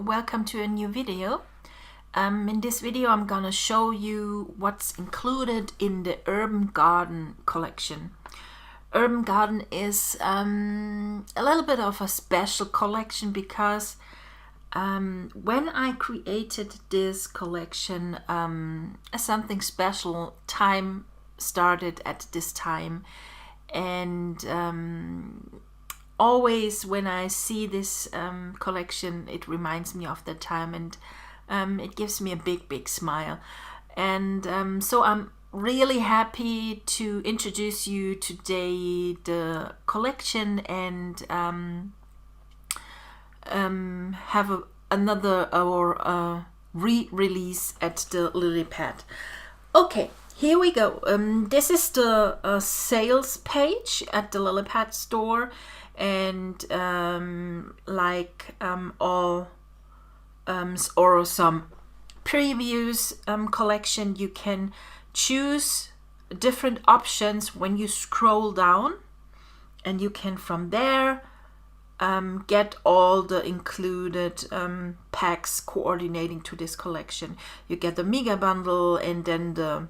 welcome to a new video. In this video I'm gonna show you what's included in the Urban Garden collection. Urban Garden is a little bit of a special collection because when I created this collection, something special time started at this time, and always when I see this collection, it reminds me of that time, and it gives me a big smile. And so I'm really happy to introduce you today the collection and have another re-release at the lily pad. Okay, here we go. This is the sales page at the lily pad store, and all or some previews collection, you can choose different options when you scroll down, and you can from there get all the included packs coordinating to this collection. You get the mega bundle, and then the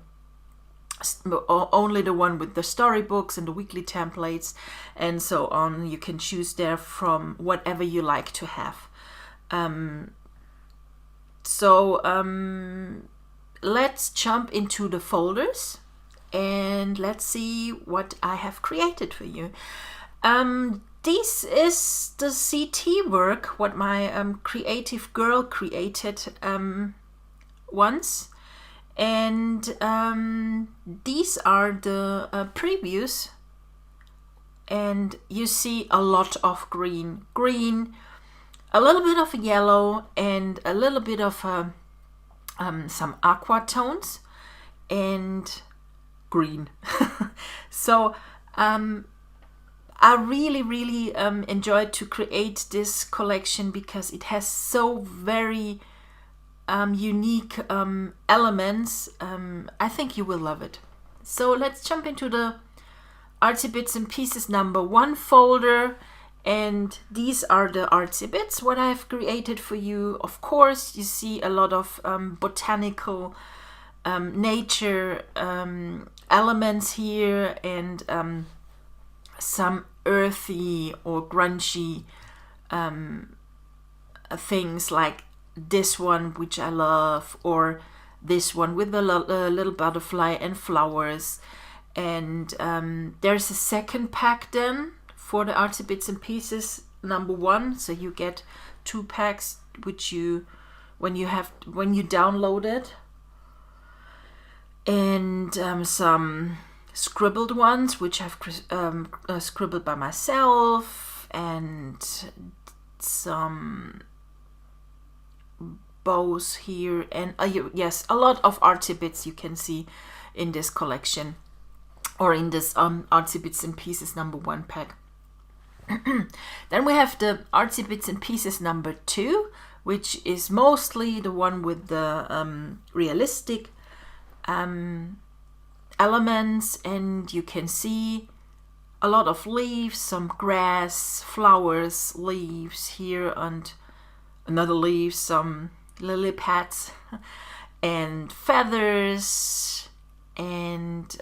only the one with the storybooks and the weekly templates and so on. You can choose there from whatever you like to have. Let's jump into the folders and let's see what I have created for you. This is the CT work, what my creative girl created once. And these are the previews, and you see a lot of green, a little bit of yellow, and a little bit of some aqua tones and green. So I really enjoyed to create this collection because it has so very unique elements. I think you will love it. So let's jump into the Artsy Bits and Pieces #1 folder, and these are the artsy bits what I have created for you. Of course, you see a lot of botanical nature elements here, and some earthy or grungy things like this one, which I love, or this one with a little butterfly and flowers. And there's a second pack then for the Artsy Bits and Pieces #1, so you get 2 packs, which when you download it, and some scribbled ones which I've scribbled by myself, and some bows here, and yes, a lot of artsy bits you can see in this collection, or in this Artsy Bits and Pieces #1 pack. Then we have the Artsy Bits and Pieces #2, which is mostly the one with the realistic elements, and you can see a lot of leaves, some grass, flowers, leaves here, and another leaf, some lily pads, and feathers, and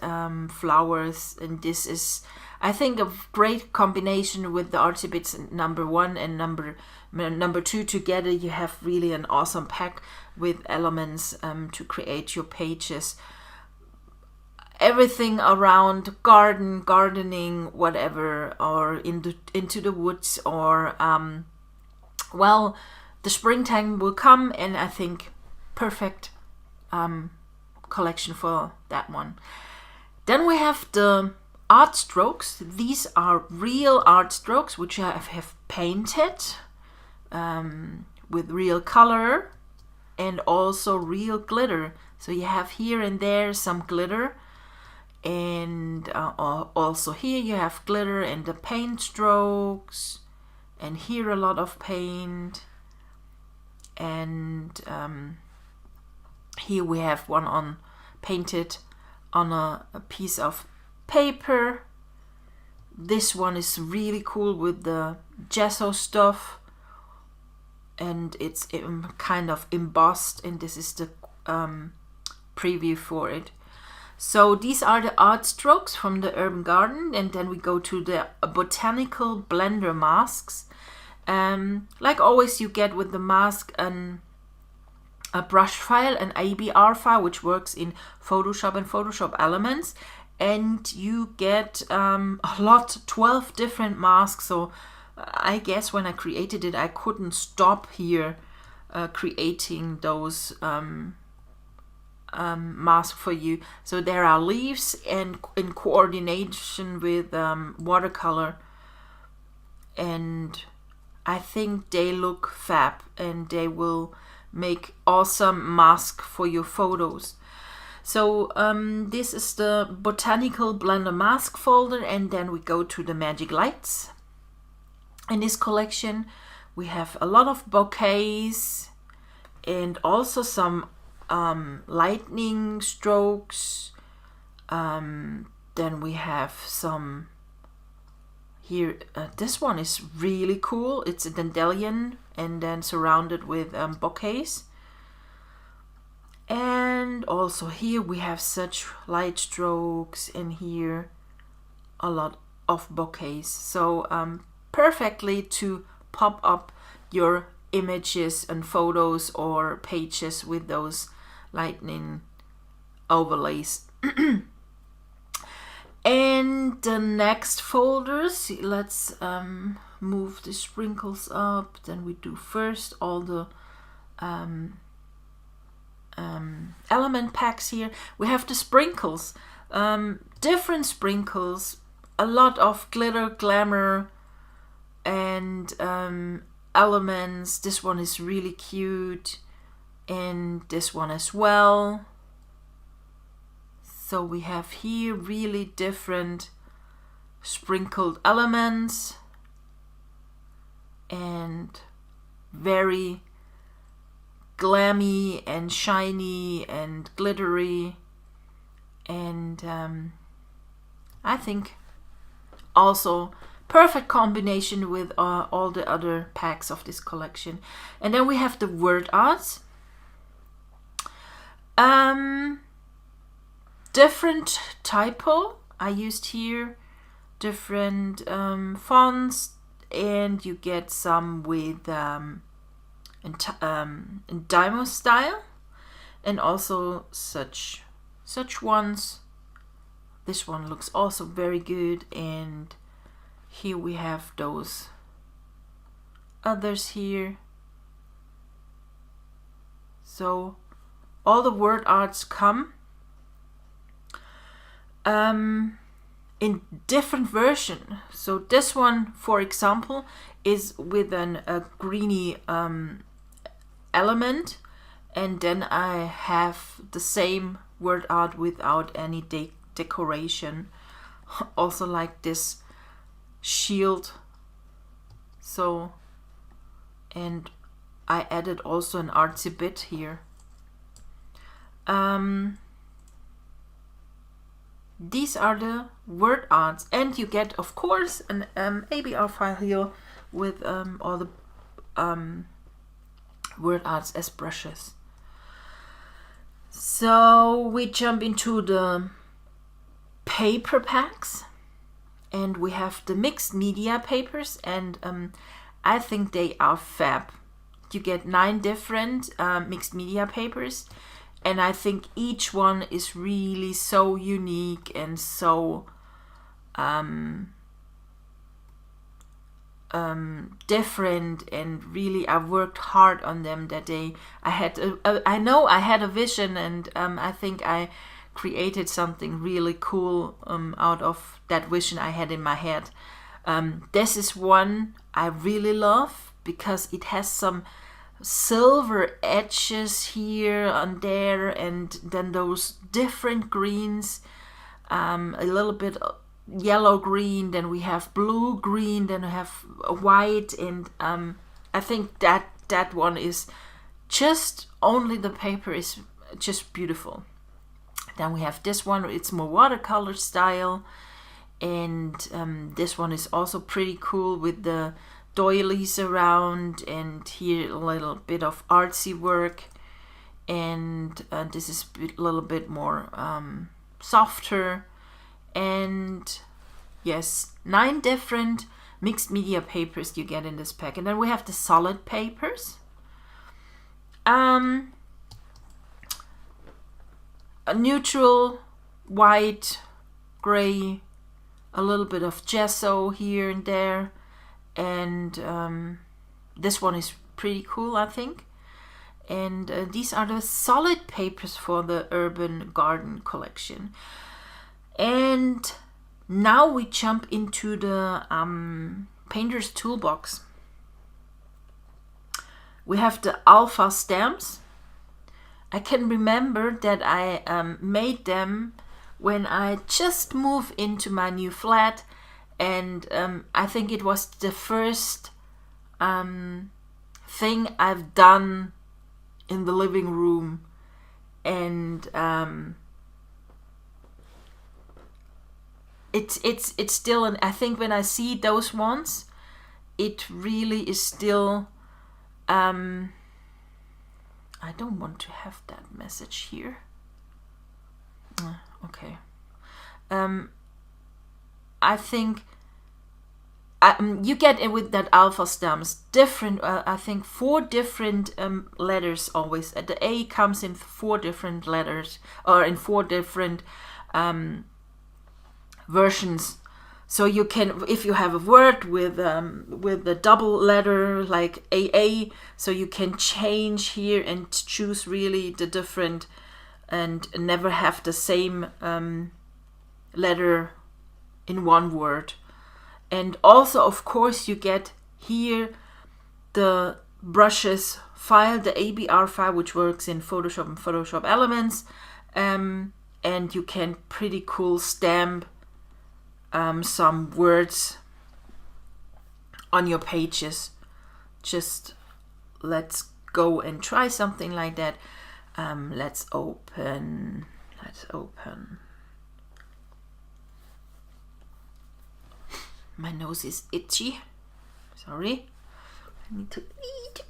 flowers. And this is, I think, a great combination with the Artsy Bits #1 and #2 together. You have really an awesome pack with elements to create your pages. Everything around gardening, whatever, or into the woods, or well, the springtime will come, and I think perfect collection for that one. Then we have the art strokes. These are real art strokes which I have painted with real color and also real glitter. So you have here and there some glitter, and also here you have glitter and the paint strokes, and here a lot of paint, and here we have one painted on a piece of paper. This one is really cool with the gesso stuff, and it's kind of embossed, and this is the preview for it. So these are the art strokes from the urban garden, and then we go to the botanical blender masks. Like always, you get with the mask a brush file, an ABR file, which works in Photoshop and Photoshop Elements, and you get a lot, 12 different masks. So I guess when I created it, I couldn't stop here creating those mask for you. So there are leaves, and in coordination with watercolor, and I think they look fab, and they will make awesome mask for your photos. So this is the botanical blender mask folder, and then we go to the magic lights. In this collection we have a lot of bouquets and also some lightning strokes. Then we have some here. This one is really cool. It's a dandelion and then surrounded with bouquets. And also here we have such light strokes, and here a lot of bouquets. So perfectly to pop up your images and photos or pages with those lightning overlays. And the next folders, let's move the sprinkles up. Then we do first all the element packs here. We have the sprinkles, different sprinkles, a lot of glitter, glamour, and elements. This one is really cute, and this one as well. So we have here really different sprinkled elements and very glammy and shiny and glittery, and I think also perfect combination with all the other packs of this collection. And then we have the word arts. Different typo I used here, different fonts, and you get some with in Dymo style, and also such ones. This one looks also very good, and here we have those others here. So all the word arts come in different version. So this one, for example, is with a greeny element, and then I have the same word art without any decoration. Also like this shield. So, and I added also an artsy bit here. These are the word arts, and you get of course an ABR file here with all the word arts as brushes. So we jump into the paper packs, and we have the mixed media papers, and I think they are fab. You get 9 different mixed media papers, and I think each one is really so unique and so different, and really I worked hard on them that day. I know I had a vision, and I think I created something really cool out of that vision I had in my head. This is one I really love because it has some silver edges here and there, and then those different greens, a little bit yellow green, then we have blue green, then we have white, and I think that one is just, only the paper is just beautiful. Then we have this one, it's more watercolor style, and this one is also pretty cool with the doilies around, and here a little bit of artsy work, and this is a little bit more softer. And yes, 9 different mixed media papers you get in this pack. And then we have the solid papers. A neutral, white, gray, a little bit of gesso here and there. And this one is pretty cool, I think. And these are the solid papers for the Urban Garden collection. And now we jump into the Painter's Toolbox. We have the alpha stamps. I can remember that I made them when I just moved into my new flat, and I think it was the first thing I've done in the living room. And it's still, and I think when I see those ones, it really is still I don't want to have that message here. Okay. I think you get it with that alpha stamps different, I think 4 different letters always. The A comes in 4 different letters, or in 4 different versions. So you can, if you have a word with a double letter like AA, so you can change here and choose really the different, and never have the same letter in one word. And also, of course, you get here the brushes file, the ABR file, which works in Photoshop and Photoshop Elements, and you can pretty cool stamp some words on your pages. Just let's go and try something like that. Let's open. My nose is itchy. Sorry. I need to eat.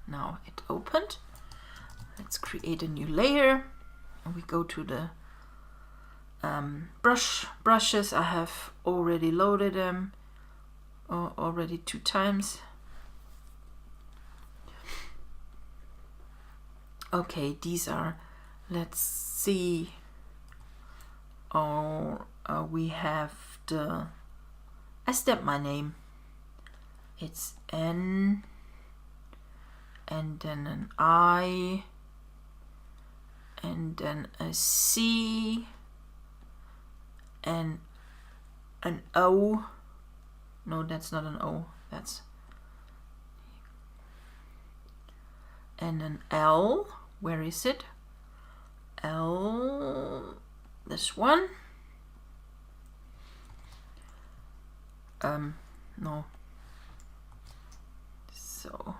Now it opened. Let's create a new layer. And we go to the brushes. I have already loaded them already 2 times. Okay, these are, let's see. We have the, I stamped my name. It's N, and then an I, and then a C, and an O. No, that's not an O. That's, and an L. Where is it? L. This one. No. So,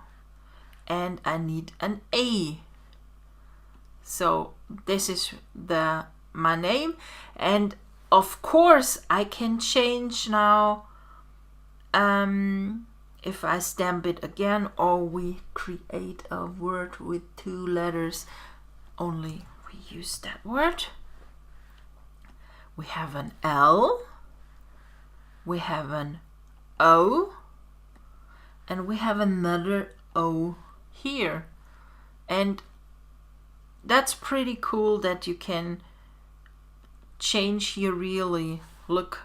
and I need an A. So this is my name, and of course I can change now if I stamp it again, or we create a word with 2 letters only. We use that word. We have an L, we have an O, and we have another O here. And that's pretty cool that you can change here, really look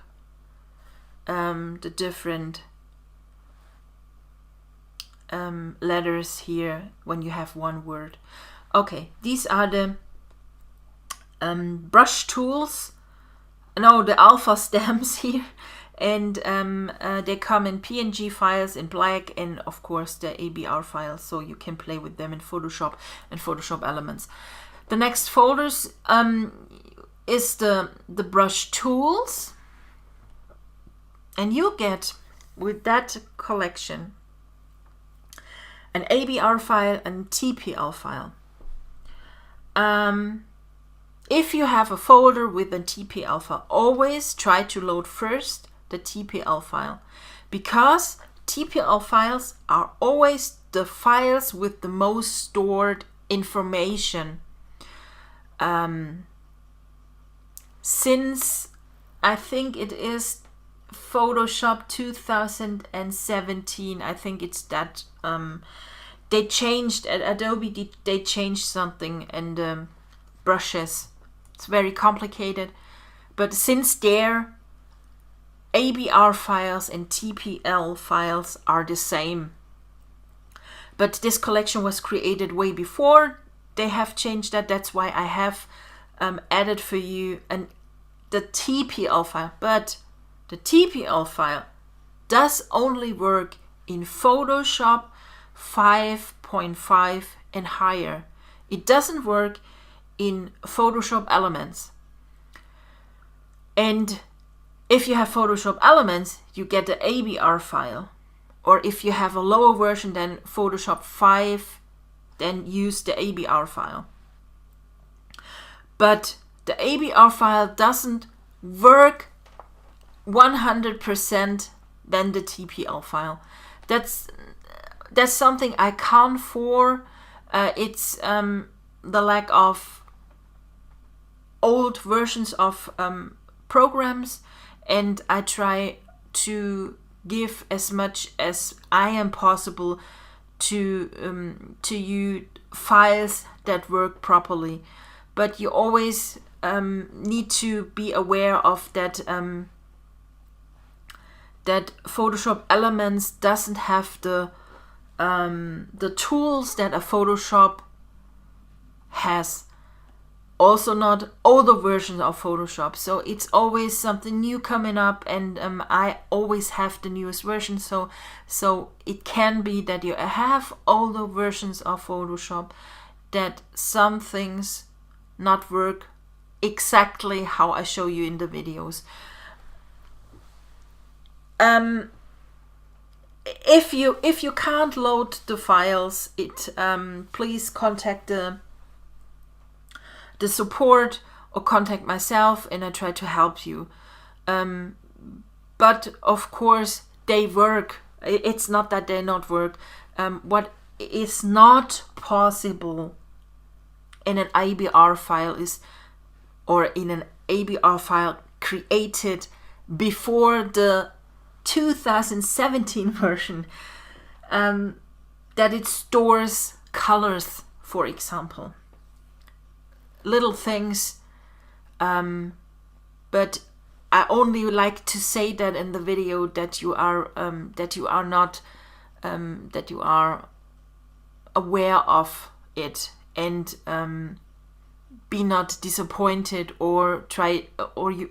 the different letters here when you have one word. Okay, these are the brush tools. No, the alpha stamps here, and they come in PNG files in black, and of course the ABR files, so you can play with them in Photoshop and Photoshop Elements. The next folders is the brush tools, and you get with that collection an ABR file and TPL file. If you have a folder with a TPL file, always try to load first the TPL file, because TPL files are always the files with the most stored information. Since I think it is Photoshop 2017, I think it's that they changed at Adobe, they changed something and brushes. It's very complicated, but since their ABR files and TPL files are the same, but this collection was created way before they have changed that. That's why I have added for you the TPL file. But the TPL file does only work in Photoshop 5.5 and higher. It doesn't work in Photoshop Elements. And if you have Photoshop Elements, you get the ABR file. Or if you have a lower version than Photoshop 5, then use the ABR file. But the ABR file doesn't work 100% than the TPL file. That's something I can't for. It's the lack of old versions of programs, and I try to give as much as I am possible to you files that work properly. But you always need to be aware of that that Photoshop Elements doesn't have the tools that a Photoshop has. Also not older versions of Photoshop. So it's always something new coming up, and I always have the newest version. So it can be that you have older versions of Photoshop, that some things not work exactly how I show you in the videos. If you can't load the files, please contact the support or contact myself, and I try to help you. But of course they work. It's not that they not work. What is not possible in an ABR file is, or in an ABR file created before the 2017 version, that it stores colors, for example. Little things, but I only like to say that in the video, that you are aware of it, and be not disappointed, or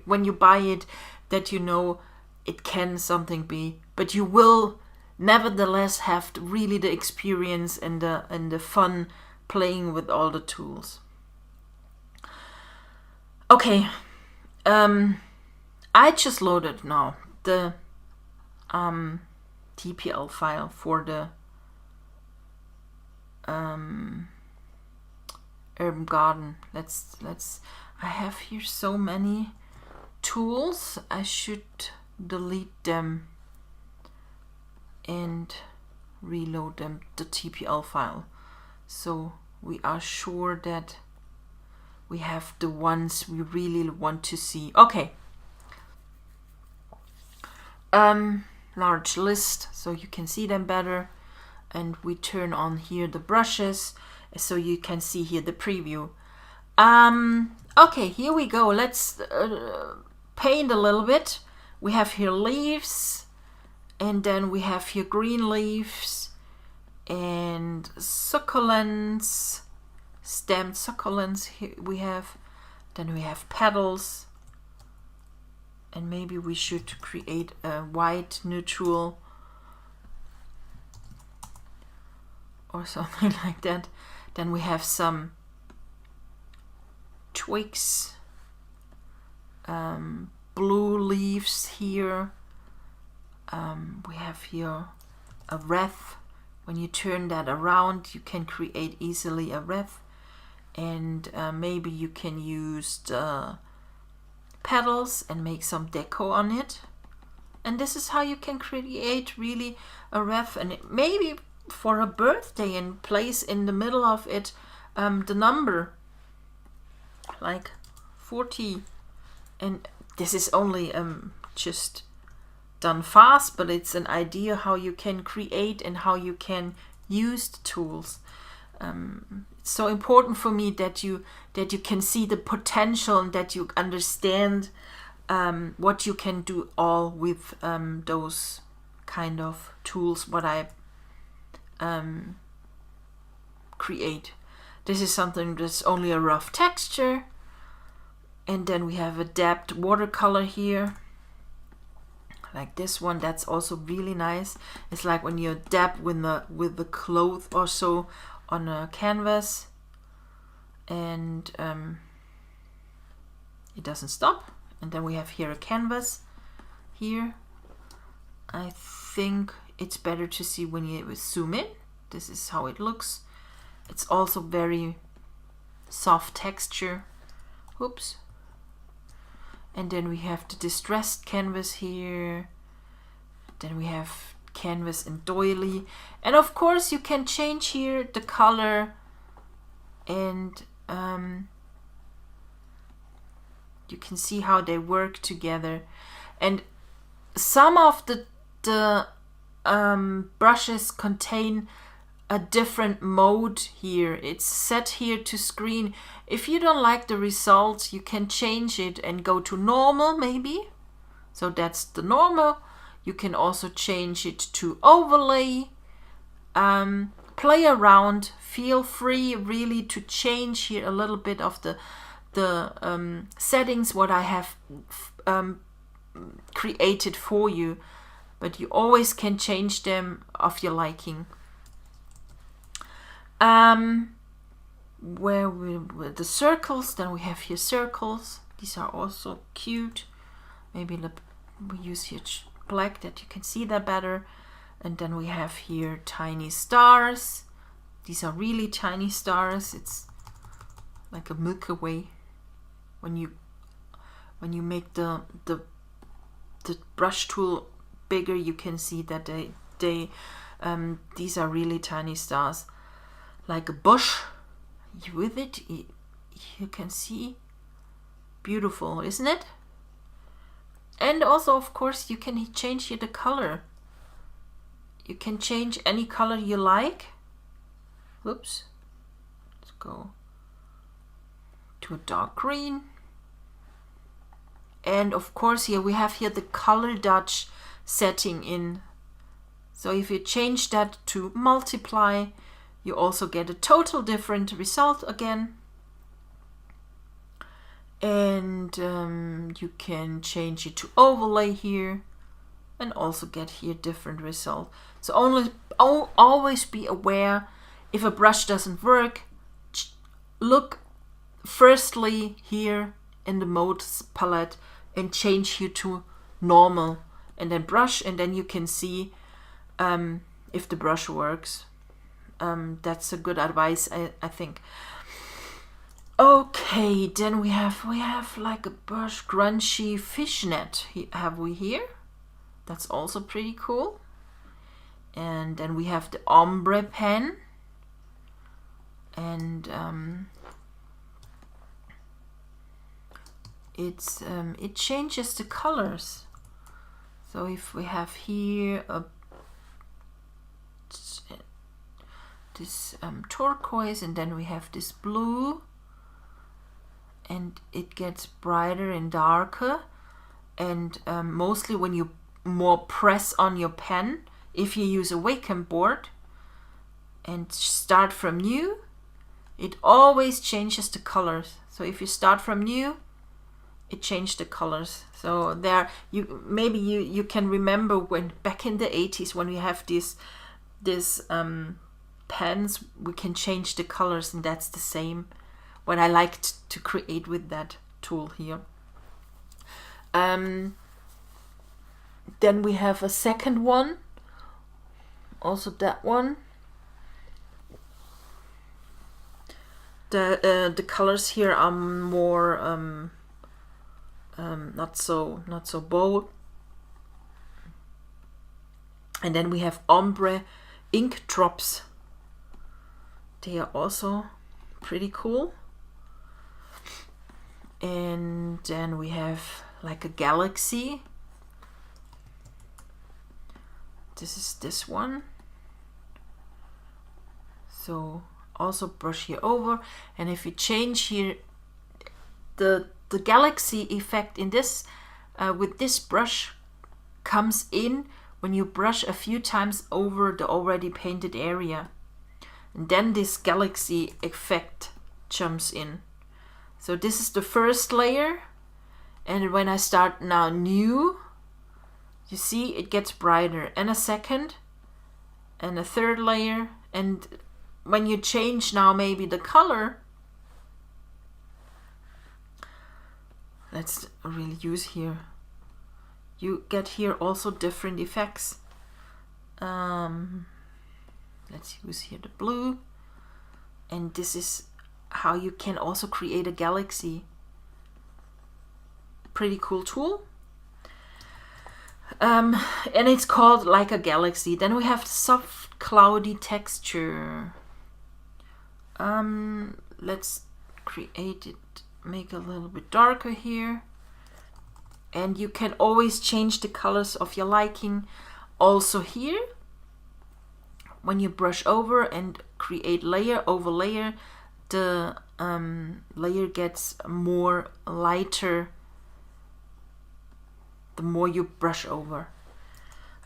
when you buy it, that you know it can something be, but you will nevertheless have really the experience and the fun playing with all the tools. Okay, I just loaded now the TPL file for the urban garden. I have here so many tools. I should delete them and reload them, the TPL file, so we are sure that we have the ones we really want to see. Okay. Large list, so you can see them better. And we turn on here the brushes, so you can see here the preview. Okay, here we go. Let's paint a little bit. We have here leaves, and then we have here green leaves and succulents. Stemmed succulents here we have. Then we have petals, and maybe we should create a white neutral or something like that. Then we have some twigs, blue leaves here. We have here a wreath. When you turn that around, you can create easily a wreath. And maybe you can use the petals and make some deco on it. And this is how you can create really a ref, and maybe for a birthday, and place in the middle of it the number like 40. And this is only just done fast, but it's an idea how you can create and how you can use the tools. It's so important for me that you can see the potential and that you understand what you can do all with those kind of tools what I create. This is something that's only a rough texture, and then we have a dabbed watercolor here, like this one. That's also really nice. It's like when you dab with the cloth or so on a canvas, and it doesn't stop. And then we have here a canvas here. I think it's better to see when you zoom in. This is how it looks. It's also very soft texture. Oops. And then we have the distressed canvas here. Then we have canvas and doily. And of course you can change here the color, and you can see how they work together. And some of the brushes contain a different mode here. It's set here to screen. If you don't like the result, you can change it and go to normal maybe. So that's the normal. You can also change it to overlay. Play around. Feel free really to change here a little bit of the settings what I have created for you, but you always can change them of your liking. Where with the circles, then we have here circles. These are also cute. Maybe we use here black that you can see that better. And then we have here tiny stars. These are really tiny stars. It's like a Milky Way. When you make the brush tool bigger, you can see that these are really tiny stars, like a bush. With it, you can see, beautiful, isn't it? And also, of course, you can change here the color. You can change any color you like. Oops. Let's go to a dark green. And of course, here we have here the color dodge setting in. So if you change that to multiply, you also get a total different result again. And you can change it to overlay here and also get here different result. So always be aware if a brush doesn't work. Look firstly here in the modes palette and change here to normal, and then brush, and then you can see if the brush works. That's a good advice, I think. Okay, then we have like a brush grungy fishnet have we here. That's also pretty cool. And then we have the ombre pen, and it changes the colors. So if we have here this turquoise, and then we have this blue, and it gets brighter and darker, and mostly when you more press on your pen, if you use a Wacom board and start from new, it always changes the colors. So if you start from new, it changed the colors. So there, maybe you can remember when back in the 80s when we have these pens, we can change the colors, and that's the same what I liked to create with that tool here. Then we have a second one, also that one. The colors here are more not so bold. And then we have ombre ink drops. They are also pretty cool. And then we have like a galaxy. This is this one. So also brush here over, and if you change here, the galaxy effect in this with this brush comes in when you brush a few times over the already painted area, and then this galaxy effect jumps in. So this is the first layer, and when I start now new, you see it gets brighter, and a second and a third layer. And when you change now maybe the color, let's really use here, you get here also different effects. Let's use here the blue, and this is how you can also create a galaxy. Pretty cool tool. And it's called like a galaxy. Then we have soft cloudy texture. Let's create it, make a little bit darker here, and you can always change the colors of your liking. Also here, when you brush over and create layer over layer, the layer gets more lighter the more you brush over.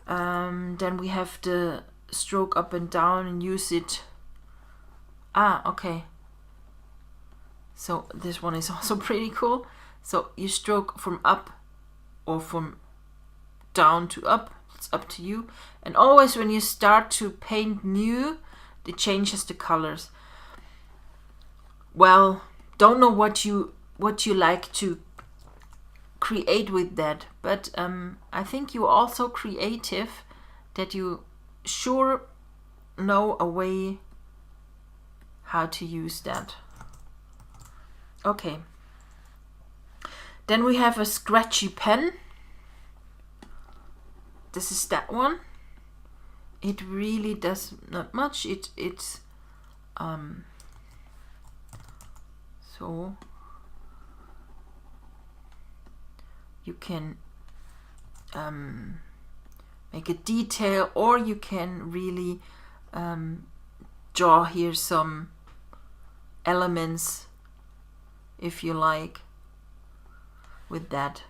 Then we have the stroke up and down and use it. Okay. So this one is also pretty cool. So you stroke from up or from down to up. It's up to you. And always when you start to paint new, it changes the colors. Well, don't know what you like to create with that, but I think you're also creative, that you sure know a way how to use that. Okay. Then we have a scratchy pen. This is that one. It really does not much. It's so you can make a detail, or you can really draw here some elements if you like with that.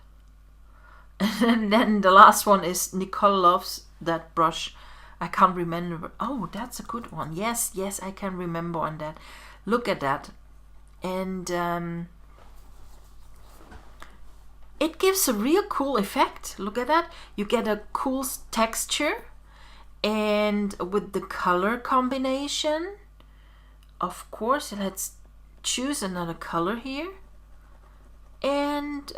And then the last one is Nicole loves that brush. I can't remember. Oh, that's a good one. Yes, I can remember on that. Look at that. And it gives a real cool effect. Look at that. You get a cool texture, and with the color combination, of course, let's choose another color here. And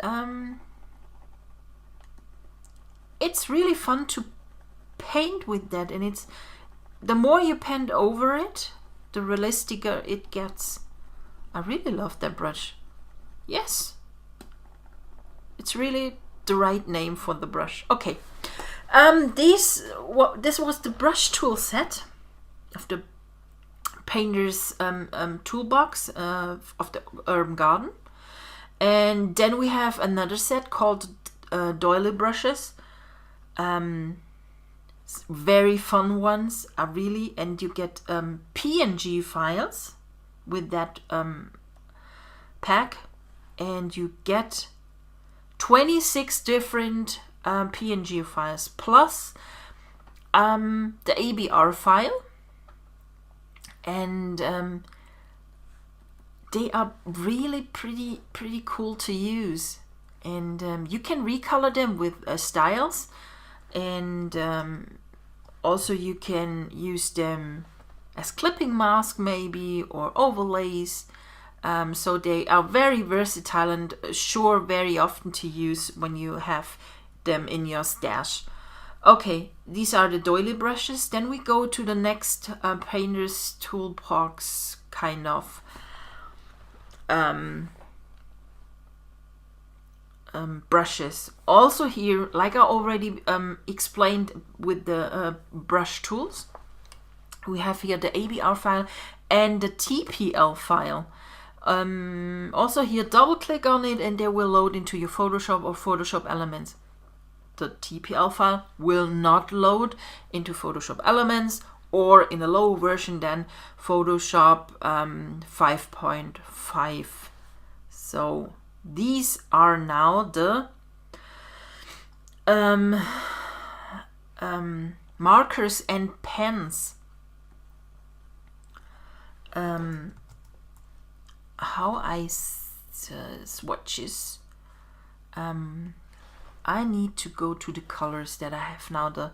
it's really fun to paint with that, and it's the more you paint over it, the realisticer it gets. I really love that brush. Yes, it's really the right name for the brush. Okay, this was the brush tool set of the painter's toolbox of the Urban Garden. And then we have another set called doily brushes. Very fun ones, really, and you get PNG files with that pack, and you get 26 different PNG files plus the ABR file, and they are really pretty cool to use, and you can recolor them with styles, and also you can use them as clipping mask maybe, or overlays. So they are very versatile and sure very often to use when you have them in your stash. Okay, these are the doily brushes. Then we go to the next painter's toolbox kind of brushes. Also here, like I already explained with the brush tools, we have here the ABR file and the TPL file. Also here, double click on it and they will load into your Photoshop or Photoshop Elements. The TPL file will not load into Photoshop Elements, or in a lower version than Photoshop 5.5. So these are now the markers and pens. How I swatches. I need to go to the colors that I have now, the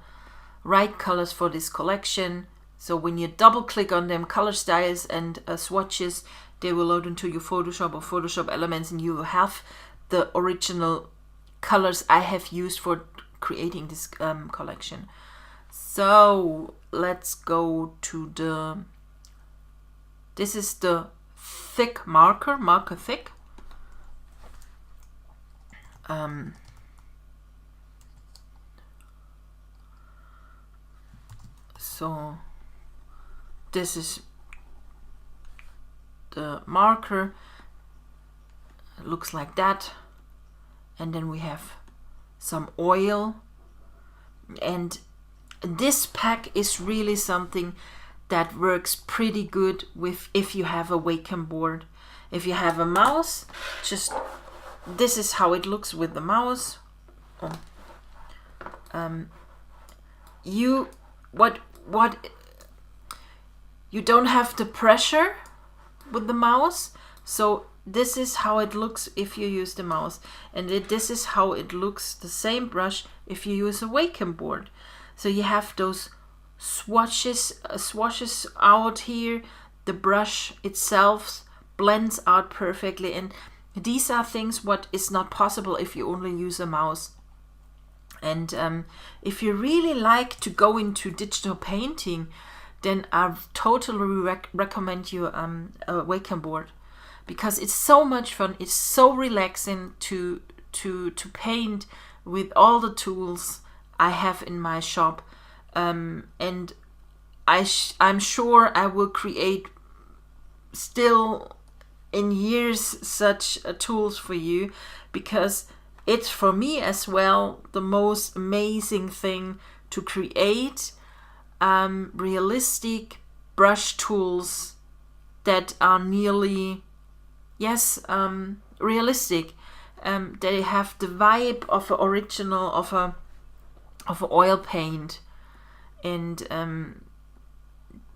right colors for this collection. So when you double click on them, color styles and swatches, they will load into your Photoshop or Photoshop Elements, and you will have the original colors I have used for creating this collection. So let's go to the, this is the thick marker thick. So this is the marker. It looks like that. And then we have some oil. And this pack is really something that works pretty good with if you have a Wacom board. If you have a mouse, just this is how it looks with the mouse. You don't have the pressure with the mouse, so this is how it looks if you use the mouse, and this is how it looks, the same brush, if you use a Wacom board. So you have those swatches out here. The brush itself blends out perfectly, and these are things what is not possible if you only use a mouse. And if you really like to go into digital painting, then I totally recommend you a Wacom board, because it's so much fun. It's so relaxing to paint with all the tools I have in my shop, and I'm sure I will create still in years such tools for you, because it's for me as well the most amazing thing to create realistic brush tools that are nearly realistic. They have the vibe of an original of a oil paint, and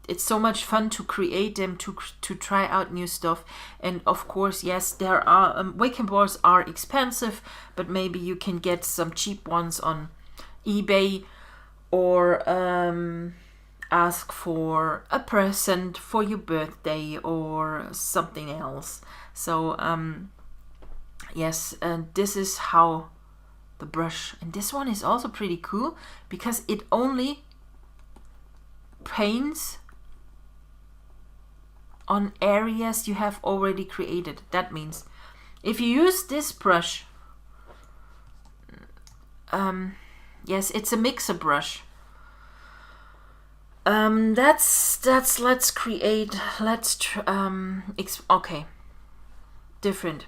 it's so much fun to create them, to try out new stuff. And of course, yes, there are Wacom boards are expensive, but maybe you can get some cheap ones on eBay, or ask for a present for your birthday or something else. So yes, and this is how the brush, and this one is also pretty cool because it only paints on areas you have already created. That means if you use this brush, yes, it's a mixer brush. Let's create, okay, different.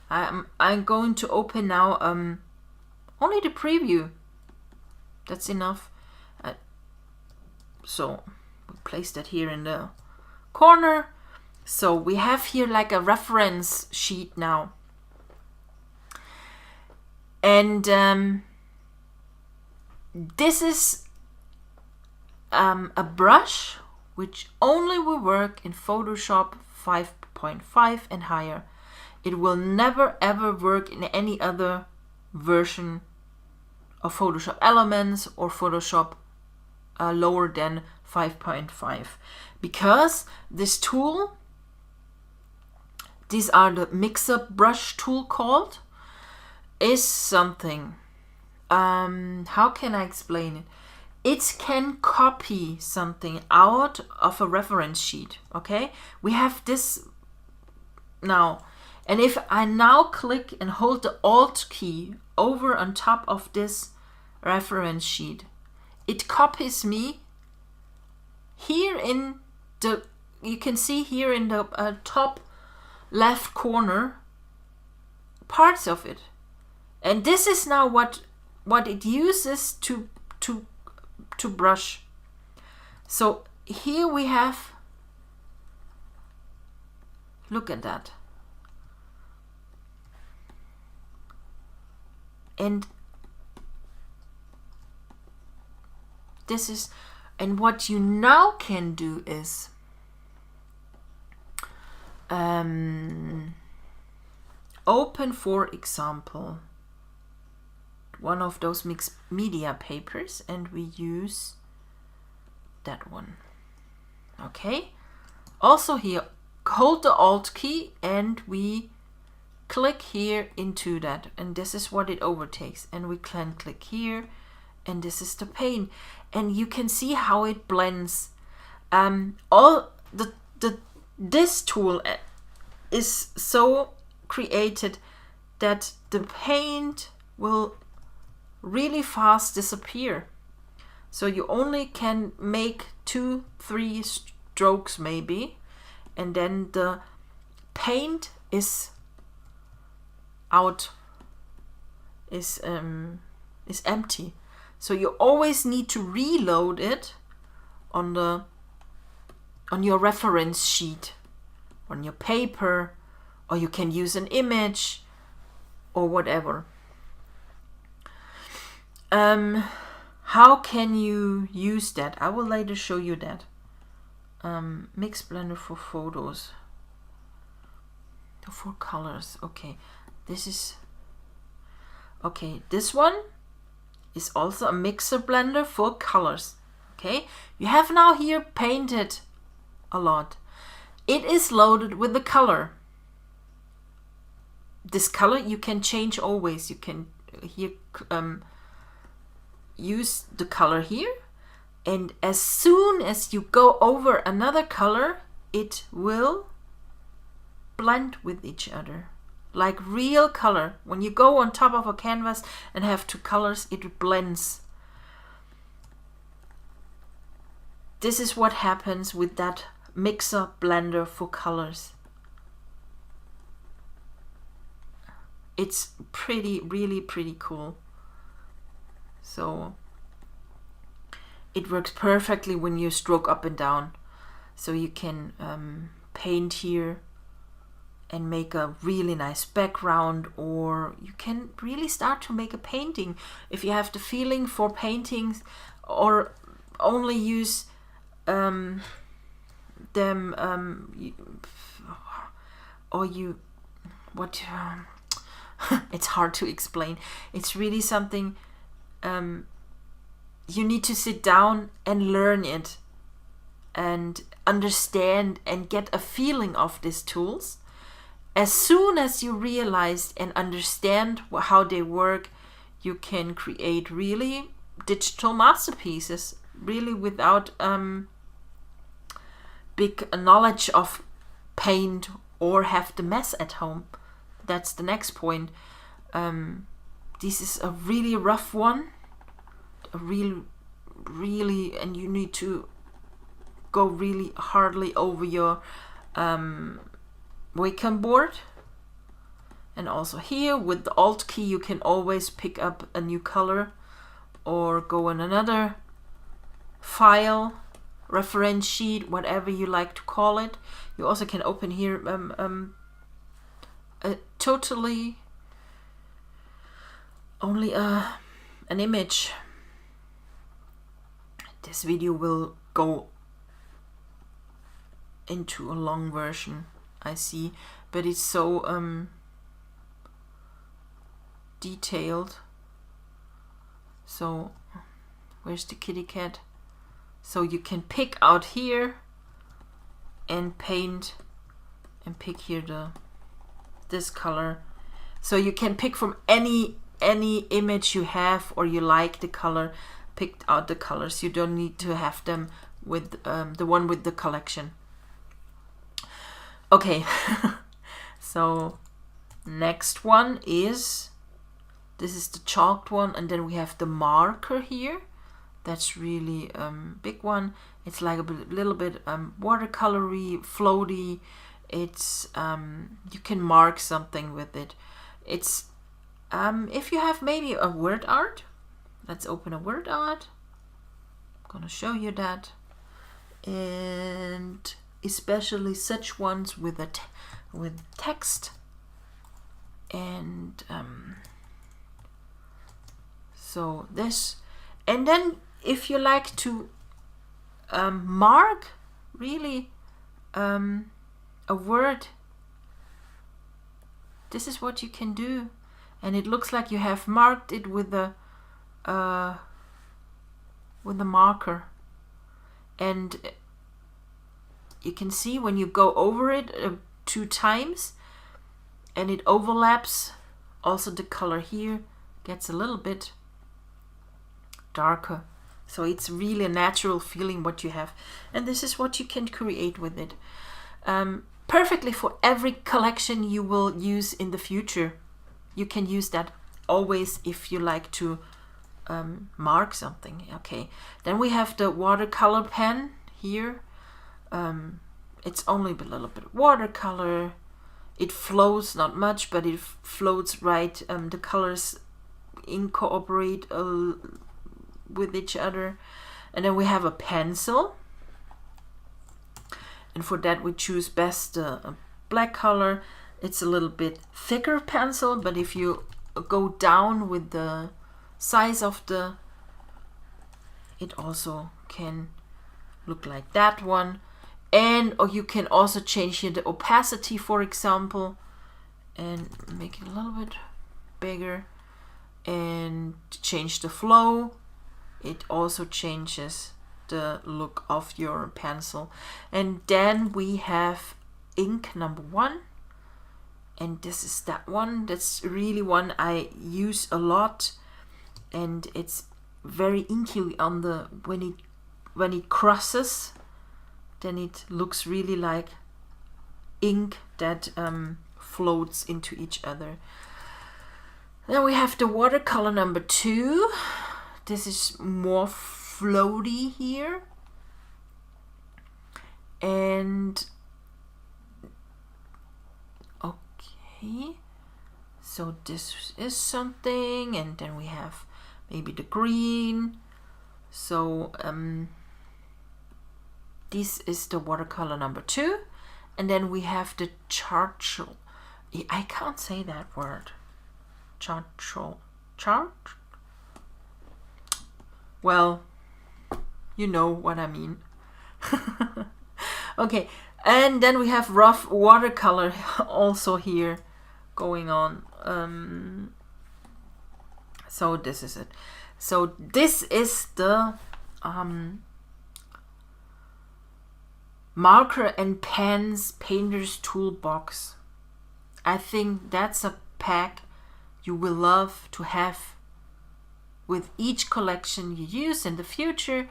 I'm going to open now only the preview. That's enough. So we place that here in the corner. So we have here like a reference sheet now, and this is a brush which only will work in Photoshop 5.5 and higher. It will never ever work in any other version of Photoshop Elements or Photoshop lower than 5.5, because this tool, these are the mixer brush tool called, is something, how can I explain it? It can copy something out of a reference sheet. Okay, we have this now, And if I now click and hold the Alt key over on top of this reference sheet, it copies me here in the, you can see here in the top left corner parts of it. And this is now what it uses to brush. So here we have, look at that. And this is, and what you now can do is open, for example, one of those mixed media papers, and we use that one. Okay, also here, hold the Alt key and we click here into that, and this is what it overtakes, and we can click here, and this is the pane, and you can see how it blends. This tool is so created that the paint will really fast disappear. So you only can make 2-3 strokes maybe, and then the paint is out, is empty. So you always need to reload it on your reference sheet, on your paper, or you can use an image or whatever. How can you use that? I will later show you that. Mix blender for photos, for colors. Okay, this one is also a mixer blender for colors. Okay, you have now here painted a lot. It is loaded with the color. This color you can change always. You can here use the color here, and as soon as you go over another color, it will blend with each other like real color. When you go on top of a canvas and have two colors, it blends. This is what happens with that mixer blender for colors. It's really pretty cool. So it works perfectly when you stroke up and down. So you can paint here and make a really nice background, or you can really start to make a painting if you have the feeling for paintings, or only use it's hard to explain. It's really something you need to sit down and learn it and understand and get a feeling of these tools. As soon as you realize and understand how they work, you can create really digital masterpieces, really without big knowledge of paint or have the mess at home. That's the next point. This is a really rough one, really, and you need to go really hardly over your Wacom board. And also here with the Alt key you can always pick up a new color or go in another file, reference sheet, whatever you like to call it. You also can open here totally only an image. This video will go into a long version, I see, but it's so detailed. So where's the kitty cat? So you can pick out here and paint and pick here this color. So you can pick from any image you have, or you like the color, pick out the colors. You don't need to have them with the one with the collection. Okay, so Next one is, this is the chalked one, and then we have the marker here. That's really big one. It's like a little bit watercolory, floaty. It's you can mark something with it. It's if you have maybe a word art, let's open a word art. I'm gonna show you that, and especially such ones with with text, and so this, and then if you like to mark really a word, this is what you can do, and it looks like you have marked it with the marker, and you can see when you go over it 2 times and it overlaps, also the color here gets a little bit darker. So it's really a natural feeling what you have, and this is what you can create with it. Perfectly for every collection you will use in the future. You can use that always if you like to mark something. Okay, then we have the watercolor pen here. It's only a little bit watercolor. It flows not much, but it floats right. The colors incorporate with each other. And then we have a pencil, and for that we choose best a black color. It's a little bit thicker pencil, but if you go down with the size of it also can look like that one. And or you can also change here the opacity, for example, and make it a little bit bigger, and change the flow. It also changes the look of your pencil. And then we have ink number 1, and this is that one. That's really one I use a lot, and it's very inky on the when it crosses, then it looks really like ink that floats into each other. Then we have the watercolor number 2. This is more floaty here, and okay, so this is something, and then we have maybe the green. So this is the watercolor number 2, and then we have the charcoal. I can't say that word. Charcoal. Well, you know what I mean. Okay, and then we have rough watercolor also here going on. So this is it. So this is the marker and pens painter's toolbox. I think that's a pack you will love to have with each collection you use in the future,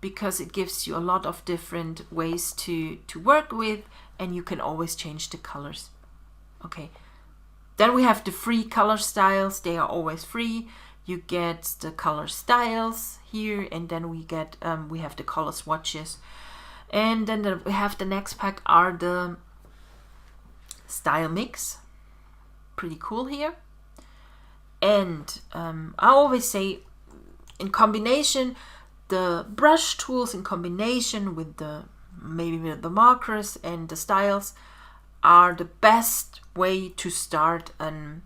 because it gives you a lot of different ways to work with, and you can always change the colors. Okay, then we have the free color styles. They are always free. You get the color styles here, and then we get we have the color swatches, and then we have the next pack are the style mix. Pretty cool here. And I always say, in combination, the brush tools in combination with the the markers and the styles are the best way to start a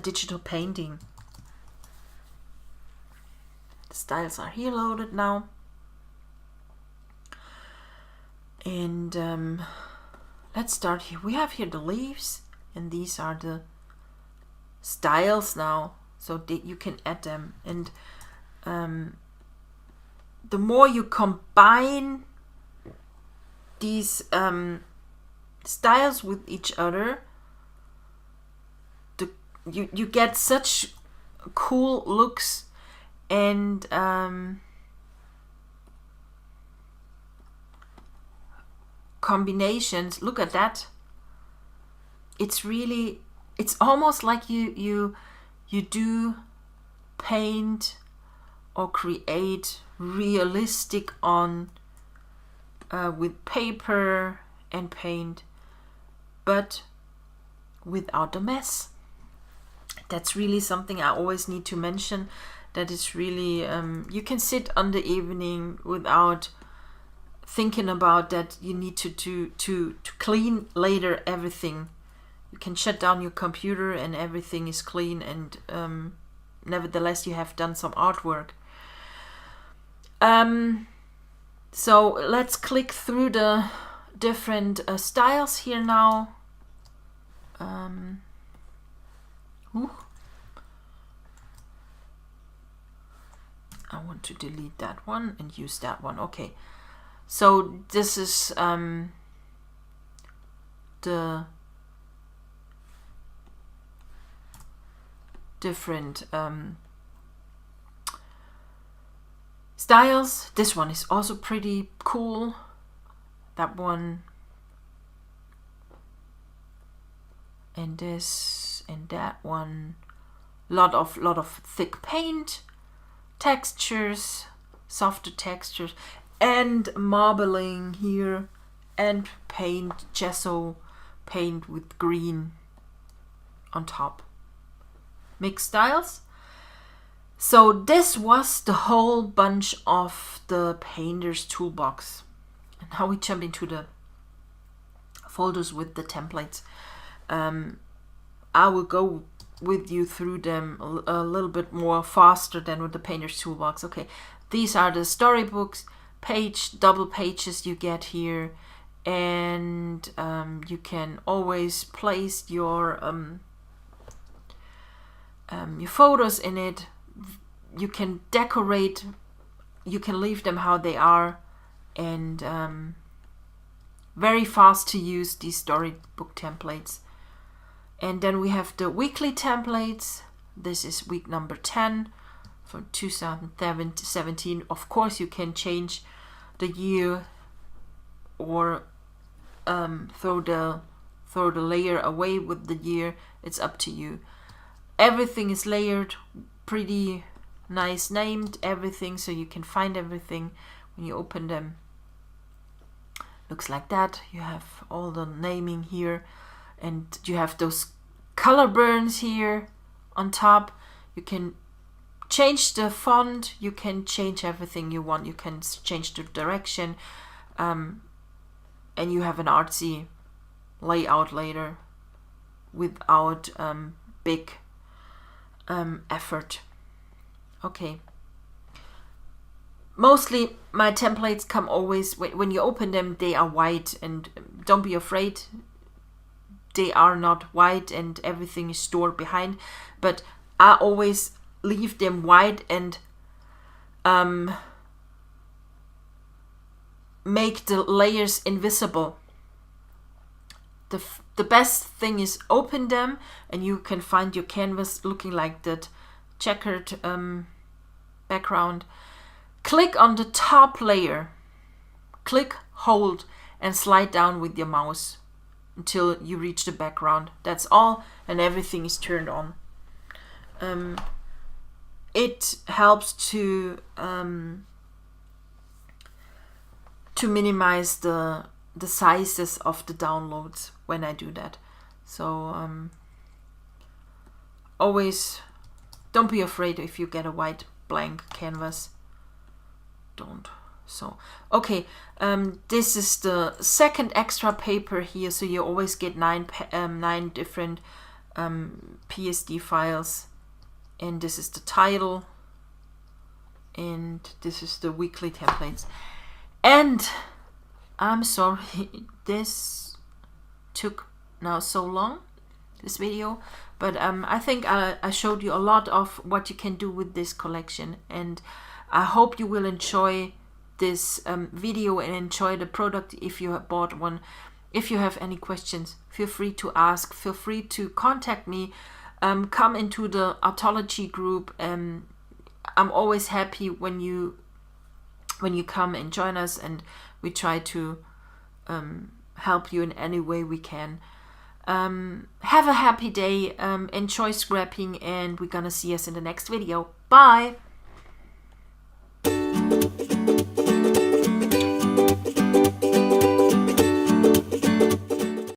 digital painting. The styles are here loaded now, and let's start here. We have here the leaves, and these are the styles now, so that you can add them. And the more you combine these styles with each other, you get such cool looks and combinations. Look at that. it's almost like you do paint or create realistic on with paper and paint, but without a mess. That's really something I always need to mention. That is really you can sit on the evening without thinking about that you need to clean later everything. You can shut down your computer and everything is clean, and nevertheless you have done some artwork. So let's click through the different styles here now. I want to delete that one and use that one. Okay, so this is the different styles. This one is also pretty cool. That one, and this and that one. Lot of thick paint, textures, softer textures, and marbling here, and paint, gesso paint with green on top. Mixed styles. So this was the whole bunch of the painter's toolbox. And now we jump into the folders with the templates. I will go with you through them a little bit more faster than with the painter's toolbox. Okay, these are the storybooks, double pages you get here, and you can always place your photos in it. You can decorate, you can leave them how they are, and very fast to use these storybook templates. And then we have the weekly templates. This is week number 10 for 2017. Of course, you can change the year or throw the layer away with the year. It's up to you. Everything is layered, pretty nice named, everything, so you can find everything when you open them. Looks like that. You have all the naming here. And you have those color burns here on top. You can change the font. You can change everything you want. You can change the direction. And you have an artsy layout later without big effort. Okay. Mostly my templates come always, when you open them, they are white, and don't be afraid. They are not white and everything is stored behind, but I always leave them white and make the layers invisible. The best thing is open them and you can find your canvas looking like that checkered background. Click on the top layer, click, hold, and slide down with your mouse until you reach the background. That's all, and everything is turned on. It helps to minimize the sizes of the downloads when I do that. So always don't be afraid if you get a white blank canvas. Don't. So okay, this is the second extra paper here, so you always get 9 different PSD files, and this is the title, and this is the weekly templates. And I'm sorry this took now so long, this video, but I think I showed you a lot of what you can do with this collection, and I hope you will enjoy this video and enjoy the product if you have bought one. If you have any questions, feel free to ask, feel free to contact me, come into the Artology group. I'm always happy when you come and join us, and we try to help you in any way we can. Have a happy day, enjoy scrapping, and we're gonna see us in the next video. Bye!